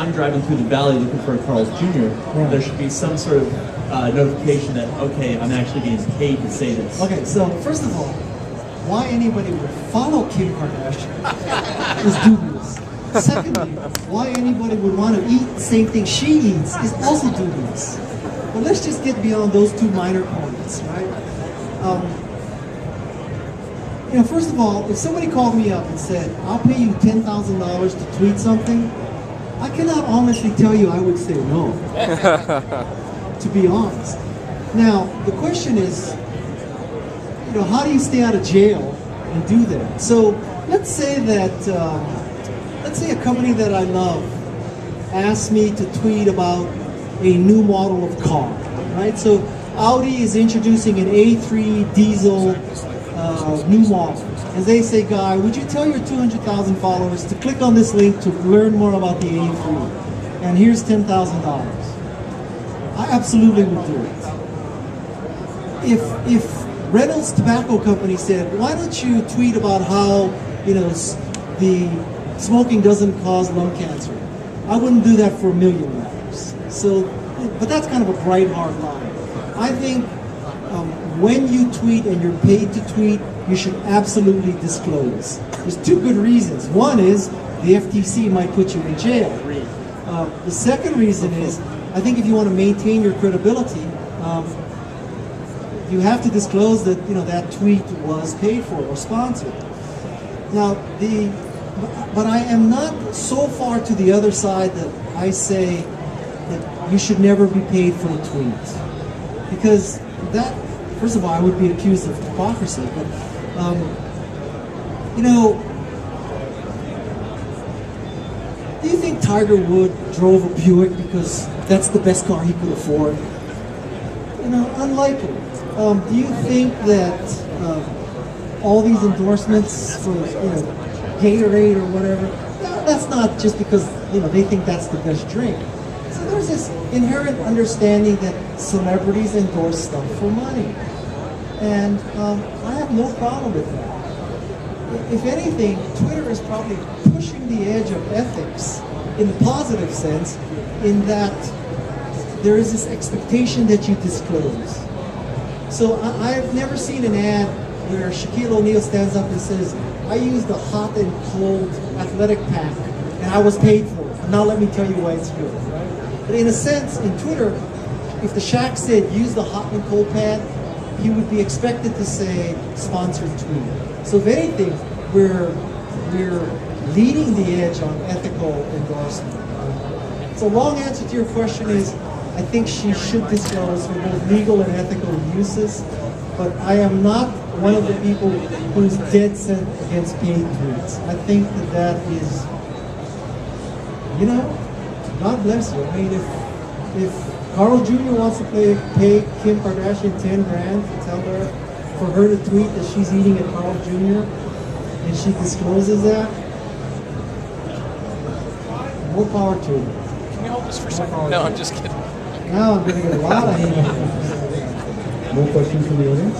I'm driving through the valley looking for a Carl's Jr., there should be some sort of notification that, okay, I'm actually being paid to say this. Okay, so first of all, why anybody would follow Kim Kardashian is dubious. Secondly, why anybody would want to eat the same thing she eats is also dubious. But let's just get beyond those two minor points, right? You know, first of all, if somebody called me up and said, I'll pay you $10,000 to tweet something, I cannot honestly tell you I would say no, to be honest. Now, the question is, you know, how do you stay out of jail and do that? So let's say that, let's say a company that I love asks me to tweet about a new model of car, right? So Audi is introducing an A3 diesel new model. And they say, Guy, would you tell your 200,000 followers to click on this link to learn more about the A3? And here's $10,000. I absolutely would do it. If Reynolds Tobacco Company said, why don't you tweet about how, you know, the smoking doesn't cause lung cancer, I wouldn't do that for $1 million. So, but that's kind of a bright, hard line. I think when you tweet and you're paid to tweet, you should absolutely disclose. There's two good reasons. One is the FTC might put you in jail. The second reason is, I think if you want to maintain your credibility, you have to disclose that, you know, that tweet was paid for or sponsored. Now, but I am not so far to the other side that I say that you should never be paid for a tweet, because that, first of all, I would be accused of hypocrisy. But you know, do you think Tiger Woods drove a Buick because that's the best car he could afford? You know, unlikely. Do you think that all these endorsements for, you know, Gatorade or whatever, that's not just because, you know, they think that's the best drink. So there's this inherent understanding that celebrities endorse stuff for money. And I have no problem with that. If anything, Twitter is probably pushing the edge of ethics in the positive sense, in that there is this expectation that you disclose. So I've never seen an ad where Shaquille O'Neal stands up and says, I used the hot and cold athletic pack and I was paid for it. Now let me tell you why it's good, right? But in a sense, in Twitter, if the Shaq said use the hot and cold pad, he would be expected to say sponsored tweet. So if anything, we're leading the edge on ethical endorsement. So long answer to your question is, I think she should disclose for both legal and ethical uses, but I am not one of the people who's dead set against paid tweets. I think that is, you know, God bless you. I mean, if Carl Jr. wants to pay Kim Kardashian 10 grand to tell her, for her to tweet that she's eating at Carl Jr. and she discloses that, more power to her. Can you hold this for a second? No, I'm just kidding. Now I'm going to get a lot of hate. More questions from the audience?